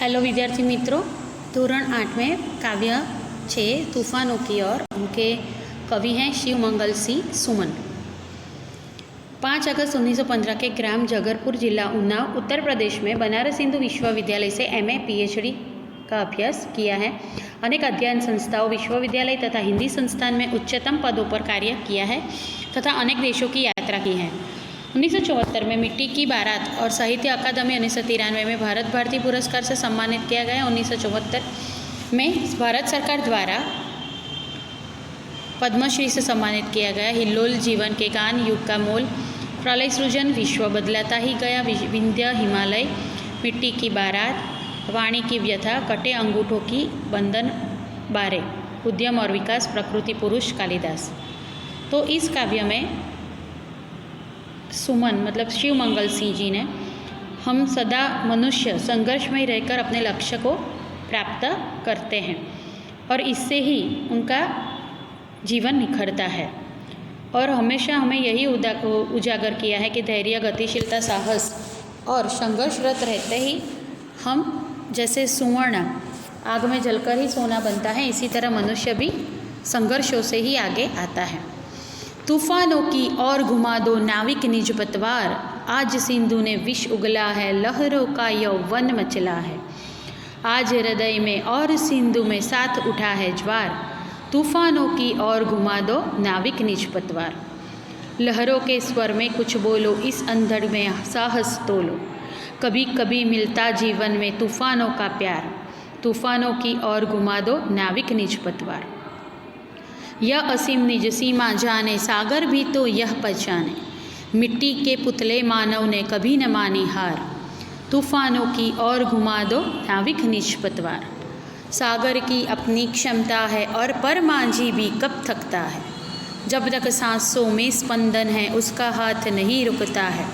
Hello विद्यार्थी मित्रों, धोरण 8 में काव्य छे तूफानों की ओर। उनके कवि हैं शिवमंगल सिंह सुमन। 5 अगस्त 1915 के ग्राम जगरपुर, जिला उन्नाव, उत्तर प्रदेश में बनारस हिंदू विश्वविद्यालय से MA PhD का अभ्यास किया है। अनेक अध्ययन संस्थाओं, विश्वविद्यालय तथा हिंदी संस्थान में उच्चतम पदों पर कार्य किया है तथा अनेक देशों की यात्रा की है। 1974 में मिट्टी की बारात और साहित्य अकादमी 1993 में भारत भारती पुरस्कार से सम्मानित किया गया। 1974 में भारत सरकार द्वारा पद्मश्री से सम्मानित किया गया। हिल्लोल, जीवन के गान, युग का मोल, प्रलय सृजन, विश्व बदलाता ही गया, विंध्य हिमालय, मिट्टी की बारात, वाणी की व्यथा, कटे अंगूठों की बंधन बारे, उद्यम और विकास, प्रकृति पुरुष, कालिदास। तो इस काव्य में सुमन मतलब शिवमंगल सिंह जी ने हम सदा मनुष्य संघर्ष में रहकर अपने लक्ष्य को प्राप्त करते हैं और इससे ही उनका जीवन निखरता है। और हमेशा हमें यही उजागर किया है कि धैर्य, गतिशीलता, साहस और संघर्षरत रहते ही हम जैसे सुवर्ण आग में जलकर ही सोना बनता है, इसी तरह मनुष्य भी संघर्षों से ही आगे आता है। तूफानों की ओर घुमा दो नाविक निज पतवार, आज सिंधु ने विष उगला है, लहरों का यौवन मचला है। आज हृदय में और सिंधु में साथ उठा है ज्वार, तूफानों की ओर घुमा दो नाविक निज पतवार। लहरों के स्वर में कुछ बोलो, इस अंधड़ में साहस तोलो। कभी कभी मिलता जीवन में तूफानों का प्यार, तूफानों की ओर घुमा दो नाविक निज पतवार। यह असीम निज सीमा जाने, सागर भी तो यह पहचाने। मिट्टी के पुतले मानव ने कभी न मानी हार, तूफानों की ओर घुमा दो नाविक निज पतवार। सागर की अपनी क्षमता है और पर मांझी भी कब थकता है। जब तक सांसों में स्पंदन है उसका हाथ नहीं रुकता है।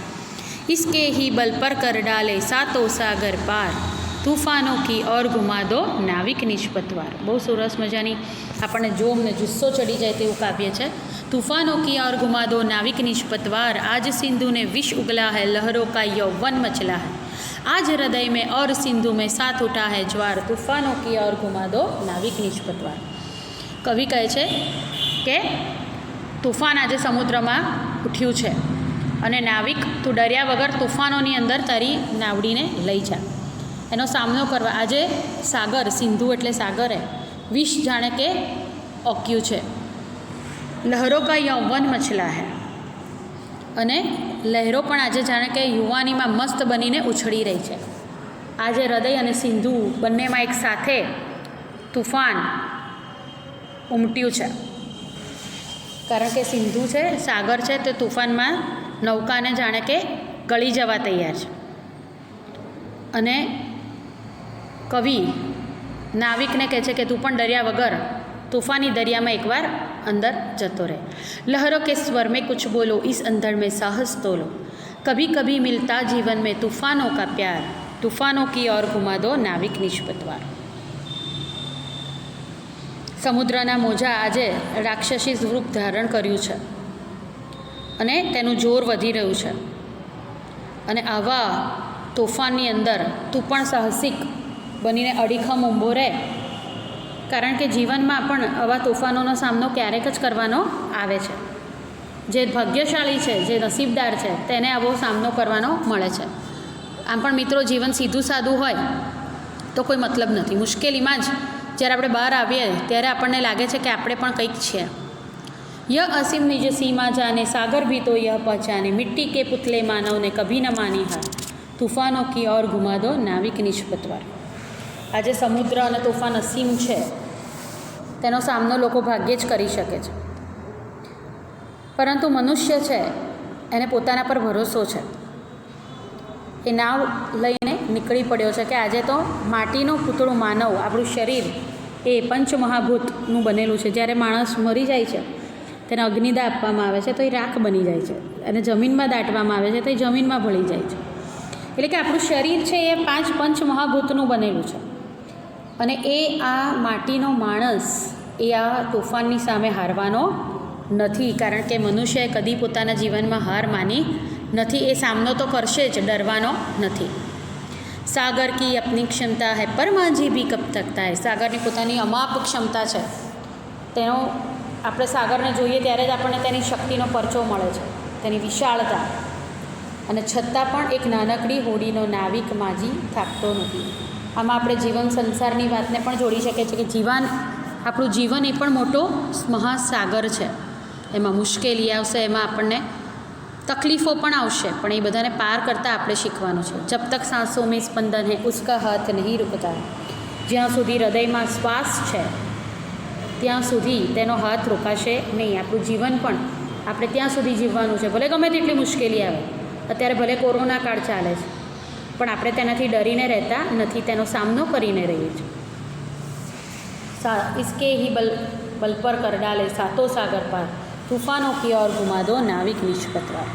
इसके ही बल पर कर डाले सातों सागर पार, तूफानों की ओर घुमा दो नाविक निज पतवार। बहुत सरस मजानी આપણને જોમ ને જુસ્સો ચડી જાય તેવું કાવ્ય છે। तूफानों की ओर घुमा दो नाविक निज पतवार, आज सिंधु ने विष उगला है, लहरों का यौवन मचला है। आज हृदय में और सिंधु में साथ उठा है ज्वार, तूफानों की ओर घुमा दो नाविक निज पतवार। कवि कहे છે કે તૂફાન આજે સમુદ્રમાં ઉઠ્યું છે અને નાવિક તું ડર્યા વગર તૂફાનોની અંદર તારી નાવડીને લઈ જા, એનો સામનો કરવા। આજે સાગર, સિંધુ એટલે સાગરે વિષ જાણે કે ઓક્યું છે, લહેરો કા યૌવન મચલા હે, અને લહેરો પણ આજે જાણે કે યુવાનીમાં મસ્ત બનીને ઉછળી રહી છે। આજે હૃદય અને સિંધુ બંનેમાં એક સાથે તૂફાન ઉમટ્યું છે, કારણ કે સિંધુ છે, સાગર છે, તે તૂફાનમાં નૌકાને જાણે કે ગળી જવા તૈયાર છે। અને કવિ નાવિકને કહે છે કે તું પણ ડર્યા વગર तूफानी दरिया में एक बार अंदर जतो रहे। लहरों के स्वर में कुछ बोलो, इस अंधड़ में साहस तोलो। कभी कभी मिलता जीवन में तूफानों का प्यार, तूफानों की ओर घुमा दो नाविक निज पतवार। समुद्રના મોજા આજે રાક્ષસી રૂપ ધારણ કર્યું છે અને તેનું જોર વધી રહ્યું છે, અને આવા તોફાનની અંદર તું પણ સાહસિક બનીને અડીખમ ઊભો રહે, કારણ કે જીવનમાં પણ આવા તોફાનોનો સામનો ક્યારેક જ કરવાનો આવે છે। જે ભાગ્યશાળી છે, જે નસીબદાર છે, તેને આવો સામનો કરવાનો મળે છે। આમ પણ મિત્રો, જીવન સીધું સાદું હોય તો કોઈ મતલબ નથી। મુશ્કેલીમાં જ જ્યારે આપણે બહાર આવીએ ત્યારે આપણને લાગે છે કે આપણે પણ કંઈક છે। यह असीम निज सीमा जाने, सागर भी तो यह पहचाने। मिट्टी के पुतले मानव ने कभी न मानी हार, तूफानों की ओर घुमा दो नाविक निज पतवार। આજે સમુદ્ર અને તોફાન અસીમ છે, તેનો સામનો લોકો ભાગ્યે જ કરી શકે છે, પરંતુ મનુષ્ય છે એને પોતાના પર ભરોસો છે। એ નાવ લઈને નીકળી પડ્યો છે કે આજે તો માટીનું પૂતળું માનવ, આપણું શરીર એ પંચમહાભૂતનું બનેલું છે। જ્યારે માણસ મરી જાય છે તેને અગ્નિદાહ આપવામાં આવે છે તો એ રાખ બની જાય છે, અને જમીનમાં દાટવામાં આવે છે તો એ જમીનમાં ભળી જાય છે। એટલે કે આપણું શરીર છે એ 5 પંચમહાભૂતનું બનેલું છે, અને એ આ માટીનો માણસ એ આ તોફાનની સામે હારવાનો નથી, કારણ કે મનુષ્યએ કદી પોતાના જીવનમાં હાર માની નથી। એ સામનો તો કરશે જ, ડરવાનો નથી। સાગર કી અપની ક્ષમતા હૈ પર માંઝી ભી કબ તકતા હૈ. સાગરની પોતાની અમાપ ક્ષમતા છે. તેનો આપણે સાગરને જોઈએ ત્યારે જ આપણને તેની શક્તિનો પરચો મળે છે, તેની વિશાળતા. અને છતાં પણ એક નાનકડી હોડીનો નાવિક માજી થાકતો નથી. આમાં આપણે જીવન સંસારની વાતને પણ જોડી શકીએ છીએ કે આપણું જીવન એ પણ મોટો મહાસાગર છે. એમાં મુશ્કેલી આવશે, એમાં આપણને તકલીફો પણ આવશે, પણ એ બધાને પાર કરતાં આપણે શીખવાનું છે. જબ તક સાંસો મેં સ્પંદન હૈ ઉસકા હાથ નહીં રૂકતા. જ્યાં સુધી હૃદયમાં શ્વાસ છે ત્યાં સુધી તેનો હાથ રોકાશે નહીં. આપણું જીવન પણ આપણે ત્યાં સુધી જીવવાનું છે, ભલે ગમે તેટલી મુશ્કેલી આવે. અત્યારે ભલે કોરોના કાળ ચાલે છે, પણ આપણે તેનાથી ડરીને રહેતા નથી, તેનો સામનો કરીને રહીએ છીએ. ઇસકે હી બલ પર કર ડાલે સાતો સાગર પાર, તૂફાનો કી ઓર ઘુમા દો નાવિક નિષ્પત્રા.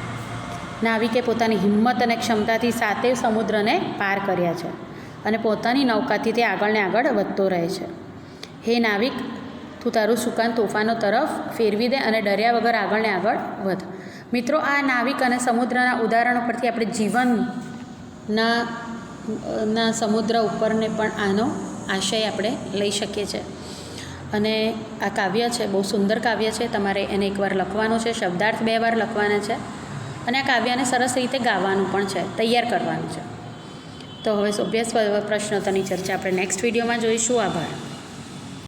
નાવિકે પોતાની હિંમત અને ક્ષમતાથી સાતે સમુદ્રને પાર કર્યા છે અને પોતાની નૌકાથી તે આગળ ને આગળ વધતો રહે છે. હે નાવિક, તું તારું સુકાન તોફાનો તરફ ફેરવી દે અને ડર્યા વગર આગળ ને આગળ વધ. મિત્રો, આ નાવિક અને સમુદ્રના ઉદાહરણો પરથી આપણે જીવનના સમુદ્ર ઉપરને પણ આનો આશય આપણે લઈ શકીએ છીએ. અને આ કાવ્ય છે, બહુ સુંદર કાવ્ય છે. તમારે એને એકવાર લખવાનું છે, શબ્દાર્થ 2 વાર લખવાના છે અને આ કાવ્યને સરસ રીતે ગાવાનું પણ છે, તૈયાર કરવાનું છે. તો હવે અભ્યાસ પ્રશ્નોત્તરની ચર્ચા આપણે નેક્સ્ટ વિડીયોમાં જોઈશું. આભાર.